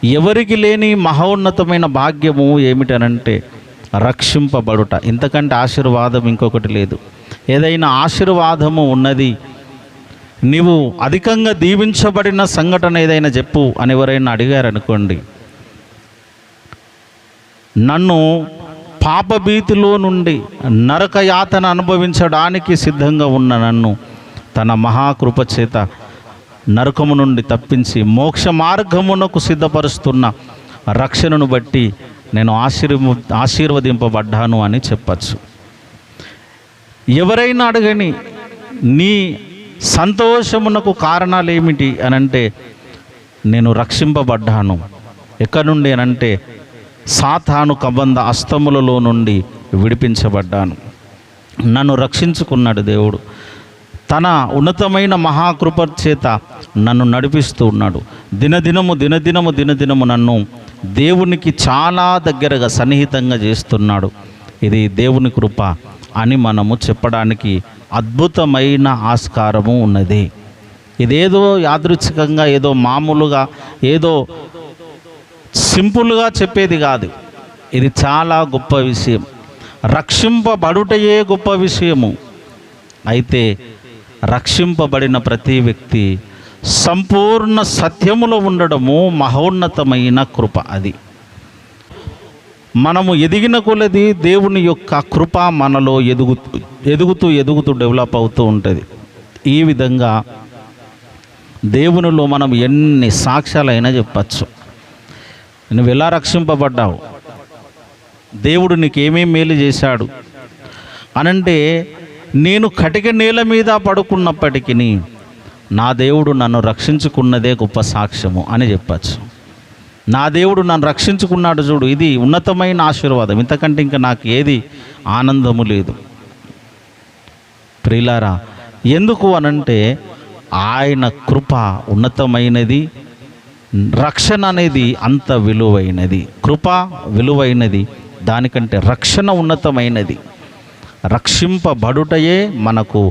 ఎవరికి లేని మహోన్నతమైన భాగ్యము ఏమిటనంటే రక్షింపబడుట. ఇంతకంటే ఆశీర్వాదం ఇంకొకటి లేదు. ఏదైనా ఆశీర్వాదము ఉన్నది, నీవు అధికంగా దీవించబడిన సంఘటన ఏదైనా చెప్పు అని ఎవరైనా అడిగారనుకోండి, నన్ను పాపభీతిలో నుండి నరకయాతన అనుభవించడానికి సిద్ధంగా ఉన్న నన్ను తన మహాకృప చేత నరకము నుండి తప్పించి మోక్ష మార్గమునకు సిద్ధపరుస్తున్న రక్షణను బట్టి నేను ఆశీర్వదింపబడ్డాను అని చెప్పచ్చు. ఎవరైనా అడగని నీ సంతోషమునకు కారణాలు ఏమిటి అనంటే నేను రక్షింపబడ్డాను. ఎక్కడి నుండి అనంటే సాతాను కబంధ అస్తములలో నుండి విడిపించబడ్డాను. నన్ను రక్షించుకున్నాడు దేవుడు. తన ఉన్నతమైన మహాకృప చేత నన్ను నడిపిస్తూ ఉన్నాడు. దినదినము నన్ను దేవునికి చాలా దగ్గరగా సన్నిహితంగా చేస్తున్నాడు. ఇది దేవుని కృప అని మనము చెప్పడానికి అద్భుతమైన ఆస్కారము ఉన్నది. ఇదేదో యాదృచ్ఛికంగా, ఏదో మామూలుగా, ఏదో సింపుల్గా చెప్పేది కాదు. ఇది చాలా గొప్ప విషయం. రక్షింపబడుటయే గొప్ప విషయము. అయితే రక్షింపబడిన ప్రతి వ్యక్తి సంపూర్ణ సత్యములో ఉండడము మహోన్నతమైన కృప. అది మనము ఎదిగిన కొలది దేవుని యొక్క కృప మనలో ఎదుగుతూ డెవలప్ అవుతూ ఉంటుంది. ఈ విధంగా దేవునిలో మనం ఎన్ని సాక్ష్యాలైనా చెప్పచ్చు. నువ్వు ఎలా రక్షింపబడ్డావు, దేవుడు నీకేమేమి మేలు చేశాడు అనంటే, నేను కటిక నేల మీద పడుకున్నప్పటికీ నా దేవుడు నన్ను రక్షించుకున్నదే గొప్ప సాక్ష్యము అని చెప్పచ్చు. నా దేవుడు నన్ను రక్షించుకున్నాడు చూడు, ఇది ఉన్నతమైన ఆశీర్వాదం. ఇంతకంటే ఇంకా నాకు ఏది ఆనందము లేదు. ప్రియులారా, ఎందుకు అనంటే ఆయన కృప ఉన్నతమైనది, రక్షణ అనేది అంత విలువైనది. కృప విలువైనది, దానికంటే రక్షణ ఉన్నతమైనది. రక్షింపబడుటయే మనకు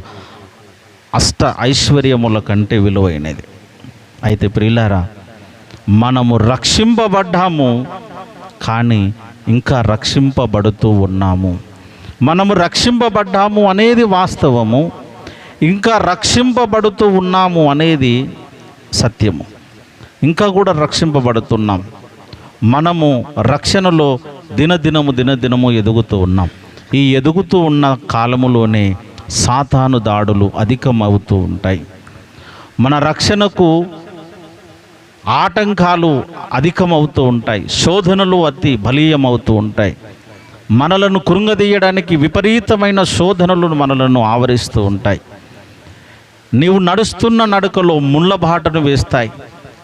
అష్ట ఐశ్వర్యముల కంటే విలువైనది. అయితే ప్రియులారా, మనము రక్షింపబడ్డాము, కానీ ఇంకా రక్షింపబడుతూ ఉన్నాము. మనము రక్షింపబడ్డాము అనేది వాస్తవము, ఇంకా రక్షింపబడుతూ ఉన్నాము అనేది సత్యము. ఇంకా కూడా రక్షింపబడుతున్నాం. మనము రక్షణలో దినదినము ఎదుగుతూ ఉన్నాం. ఈ ఎదుగుతూ ఉన్న కాలములోనే సాతాను దాడులు అధికమవుతూ ఉంటాయి. మన రక్షణకు ఆటంకాలు అధికమవుతూ ఉంటాయి. శోధనలు అతి బలీయమవుతూ ఉంటాయి. మనలను కృంగదీయడానికి విపరీతమైన శోధనలు మనలను ఆవరిస్తూ ఉంటాయి. నీవు నడుస్తున్న నడకలో ముళ్ళ బాటను వేస్తాయి.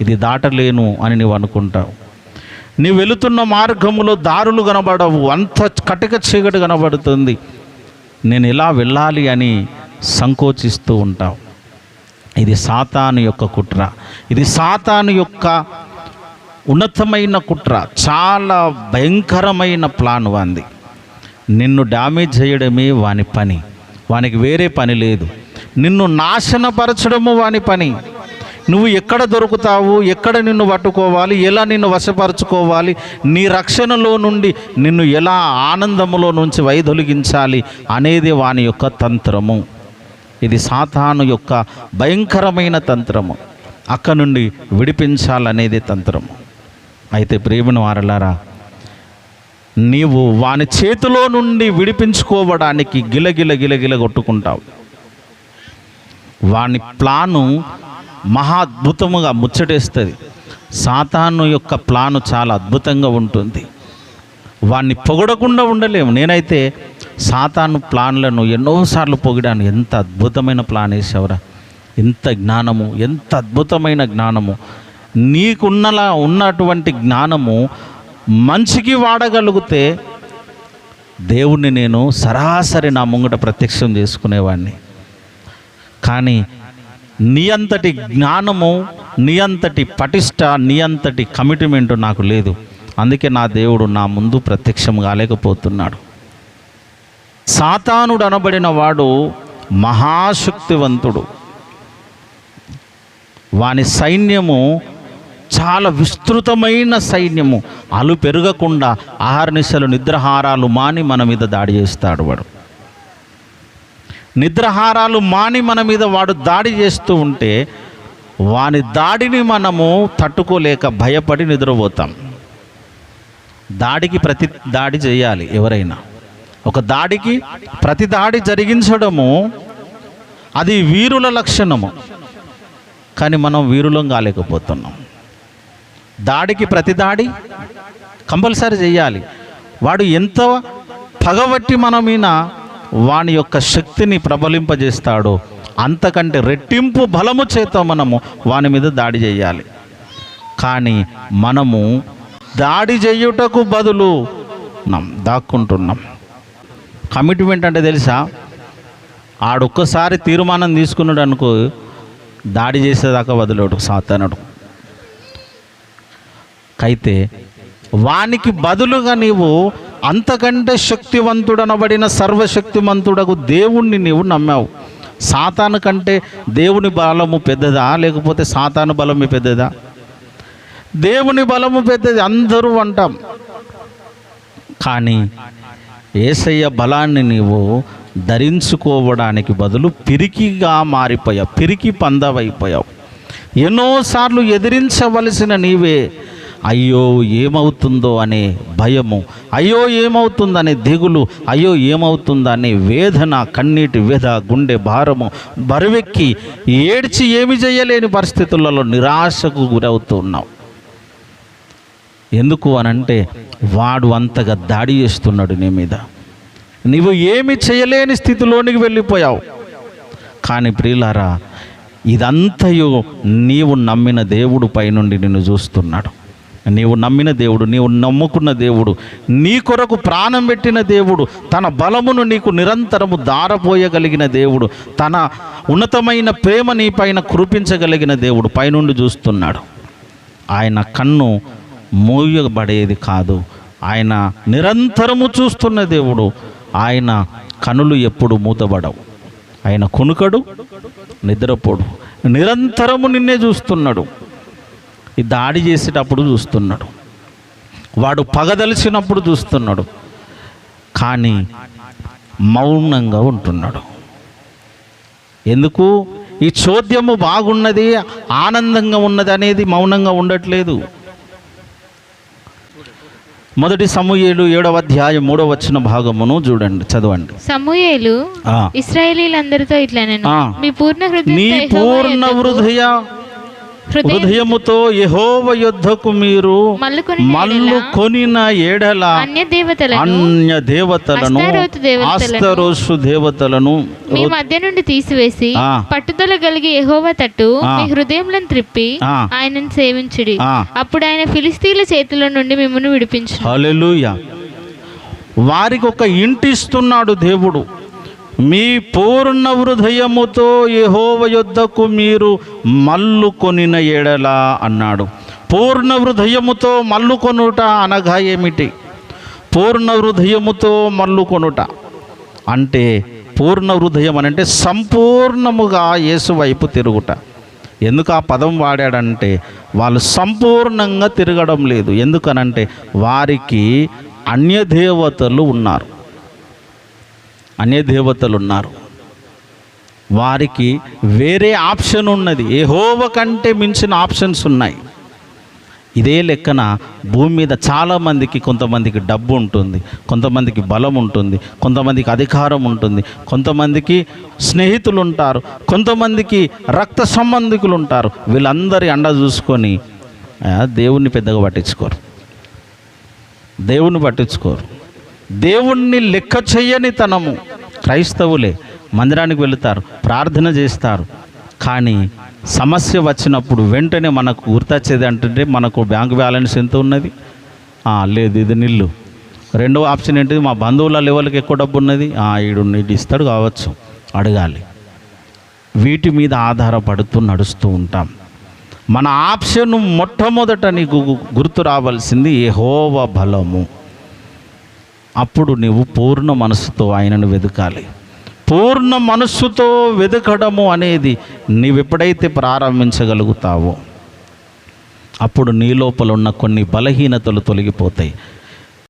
ఇది దాటలేను అని నీవు అనుకుంటావు. నీవు వెళుతున్న మార్గములో దారులు కనబడవు, అంత కటిక చీకటి కనబడుతుంది. నేను ఎలా వెళ్ళాలి అని సంకోచిస్తూ ఉంటావు. ఇది సాతాను యొక్క కుట్ర. ఇది సాతాను యొక్క ఉన్నతమైన కుట్ర. చాలా భయంకరమైన ప్లాన్ వాంది. నిన్ను డ్యామేజ్ చేయడమే వాని పని. వానికి వేరే పని లేదు. నిన్ను నాశనపరచడము వాని పని. నువ్వు ఎక్కడ దొరుకుతావు, ఎక్కడ నిన్ను పట్టుకోవాలి, ఎలా నిన్ను వశపరచుకోవాలి, నీ రక్షణలో నుండి నిన్ను ఎలా ఆనందములో నుంచి వైదొలిగించాలి అనేది వాని యొక్క తంత్రము. ఇది సాతాను యొక్క భయంకరమైన తంత్రము. అక్కడ నుండి విడిపించాలనేది తంత్రము. అయితే ప్రియమైన వారలారా, నీవు వాని చేతిలో నుండి విడిపించుకోవడానికి గిలగిల కొట్టుకుంటావు. వాని ప్లాను మహా అద్భుతముగా ముచ్చటేస్తుంది. సాతాను యొక్క ప్లాను చాలా అద్భుతంగా ఉంటుంది. వాన్ని పొగడకుండా ఉండలేము. నేనైతే సాతాను ప్లాన్లను ఎన్నోసార్లు పొగిడాను. ఎంత అద్భుతమైన ప్లాన్ వేసావురా, ఎంత జ్ఞానము, ఎంత అద్భుతమైన జ్ఞానము. నీకున్నలా ఉన్నటువంటి జ్ఞానము మంచికి వాడగలిగితే దేవుణ్ణి నేను సరాసరి నా ముంగట ప్రత్యక్షం చేసుకునేవాడిని. కానీ నీ అంతటి జ్ఞానము, నీ అంతటి పటిష్ట, నీ అంతటి కమిట్మెంట్ నాకు లేదు. అందుకే నా దేవుడు నా ముందు ప్రత్యక్షం కాలేకపోతున్నాడు. సాతానుడు అనబడిన వాడు మహాశక్తివంతుడు. వాని సైన్యము చాలా విస్తృతమైన సైన్యము, అలు పెరగకుండా ఆహారనిశలు నిద్రాహారాలు మాని మన మీద దాడి చేస్తాడు వాడు. నిద్రాహారాలు మాని మన మీద వాడు దాడి చేస్తూ ఉంటే వాని దాడిని మనము తట్టుకోలేక భయపడి నిద్రపోతాం. దాడికి ప్రతి దాడి చేయాలి. ఎవరైనా ఒక దాడికి ప్రతి దాడి జరిగించడము అది వీరుల లక్షణము. కానీ మనం వీరులం కాలేకపోతున్నాం. దాడికి ప్రతి దాడి కంపల్సరీ చేయాలి. వాడు ఎంత పగబట్టి మన మీద వాని యొక్క శక్తిని ప్రబలింపజేస్తాడో అంతకంటే రెట్టింపు బలము చేత మనము వాని మీద దాడి చేయాలి. కానీ మనము దాడి చేయుటకు బదులు దాక్కుంటున్నాం. కమిట్మెంట్ అంటే తెలుసా? ఆడొక్కసారి తీర్మానం తీసుకున్నాడు అనుకో, దాడి చేసేదాకా వదిలేడు సాతానుడు. అయితే వానికి బదులుగా నీవు అంతకంటే శక్తివంతుడనబడిన సర్వశక్తిమంతుడకు దేవుణ్ణి నీవు నమ్మావు. సాతాను కంటే దేవుని బలము పెద్దదా, లేకపోతే సాతాను బలము పెద్దదా? దేవుని బలము పెద్దది అందరూ అంటాం. కానీ యేసయ్య బలాన్ని నీవు ధరించుకోవడానికి బదులు పిరికిగా మారిపోయావు, పిరికి పందవైపోయావు. ఎన్నోసార్లు ఎదిరించవలసిన నీవే అయ్యో ఏమవుతుందో అనే భయము, అయ్యో ఏమవుతుందనే దిగులు, అయ్యో ఏమవుతుందనే వేదన, కన్నీటి వ్యధ, గుండె భారము బరువెక్కి ఏడ్చి ఏమి చేయలేని పరిస్థితులలో నిరాశకు గురవుతూ ఉన్నావు. ఎందుకు అనంటే వాడు అంతగా దాడి చేస్తున్నాడు నీ మీద. నీవు ఏమి చేయలేని స్థితిలోనికి వెళ్ళిపోయావు. కానీ ప్రియులారా, ఇదంతయు నీవు నమ్మిన దేవుడు పైనుండి నిన్ను చూస్తున్నాడు. నీవు నమ్మిన దేవుడు, నీవు నమ్ముకున్న దేవుడు, నీ కొరకు ప్రాణం పెట్టిన దేవుడు, తన బలమును నీకు నిరంతరము దారపోయగలిగిన దేవుడు, తన ఉన్నతమైన ప్రేమ నీ పైన కురిపించగలిగిన దేవుడు పైనుండి చూస్తున్నాడు. ఆయన కన్ను మూయబడేది కాదు. ఆయన నిరంతరము చూస్తున్న దేవుడు. ఆయన కనులు ఎప్పుడు మూతబడవు. ఆయన కునుకడు, నిద్రపోడు, నిరంతరము నిన్నే చూస్తున్నాడు. ఈ దాడి చేసేటప్పుడు చూస్తున్నాడు, వాడు పగదలిచినప్పుడు చూస్తున్నాడు. కానీ మౌనంగా ఉంటున్నాడు. ఎందుకు? ఈ చోద్యము బాగున్నది, ఆనందంగా ఉన్నది అనేది మౌనంగా ఉండట్లేదు. మొదటి సమూయేలు 7వ అధ్యాయం 3వ వచన భాగమును చూడండి, చదవండి. సమూయేలు ఇశ్రాయేలీలందరితో ఇట్లా నేను మీ పూర్ణ హృదయముతో యెహోవా యొద్దకు మీరు మల్లు కొనిన ఎడల అన్య దేవతలను అస్తరోషు దేవతలను మీ మధ్య నుండి తీసివేసి పట్టుదల కలిగి యెహోవా తట్టు మీ హృదయములను త్రిప్పి ఆయనను సేవించుడి. అప్పుడు ఆయన ఫిలిస్తీన్ల చేతిలో నుండి మిమ్మల్ని విడిపించు. హల్లెలూయా. వారికి ఒక ఇంటి ఇస్తున్నాడు దేవుడు. మీ పూర్ణ హృదయముతో యెహోవా యొద్దకు మీరు మల్లు కొనిన ఎడల అన్నాడు. పూర్ణ హృదయముతో మల్లు కొనుట అనగా ఏమిటి? పూర్ణ హృదయముతో మల్లు కొనుట అంటే, పూర్ణ హృదయం అని అంటే సంపూర్ణముగా యేసు వైపు తిరుగుట. ఎందుకు ఆ పదం వాడాడంటే, వాళ్ళు సంపూర్ణంగా తిరగడం లేదు. ఎందుకనంటే వారికి అన్యదేవతలు ఉన్నారు. అన్యదేవతలు ఉన్నారు. వారికి వేరే ఆప్షన్ ఉన్నది. యెహోవా కంటే మించిన ఆప్షన్స్ ఉన్నాయి. ఇదే లెక్కన భూమి మీద చాలామందికి, కొంతమందికి డబ్బు ఉంటుంది, కొంతమందికి బలం ఉంటుంది, కొంతమందికి అధికారం ఉంటుంది, కొంతమందికి స్నేహితులు ఉంటారు, కొంతమందికి రక్త సంబంధికులు ఉంటారు. వీళ్ళందరి అండ చూసుకొని దేవుణ్ణి పెద్దగా పట్టించుకోరు. దేవుణ్ణి లెక్క చెయ్యని తనము. క్రైస్తవులే మందిరానికి వెళుతారు, ప్రార్థన చేస్తారు. కానీ సమస్య వచ్చినప్పుడు వెంటనే మనకు గుర్తొచ్చేది అంటే, మనకు బ్యాంక్ బ్యాలెన్స్ ఎంత ఉన్నది, లేదు ఇది నిల్లు. రెండవ ఆప్షన్ ఏంటిది, మా బంధువుల లెవెల్కి ఎక్కువ డబ్బు ఉన్నది, ఈడు ఇస్తాడు కావచ్చు, అడగాలి. వీటి మీద ఆధారపడుతూ నడుస్తూ ఉంటాం. మన ఆప్షన్ మొట్టమొదట నీకు గుర్తు రావాల్సింది యెహోవా బలము. అప్పుడు నీవు పూర్ణ మనస్సుతో ఆయనను వెతకాలి. పూర్ణ మనస్సుతో వెతకడము అనేది నీవెప్పుడైతే ప్రారంభించగలుగుతావో, అప్పుడు నీ లోపల ఉన్న కొన్ని బలహీనతలు తొలగిపోతాయి.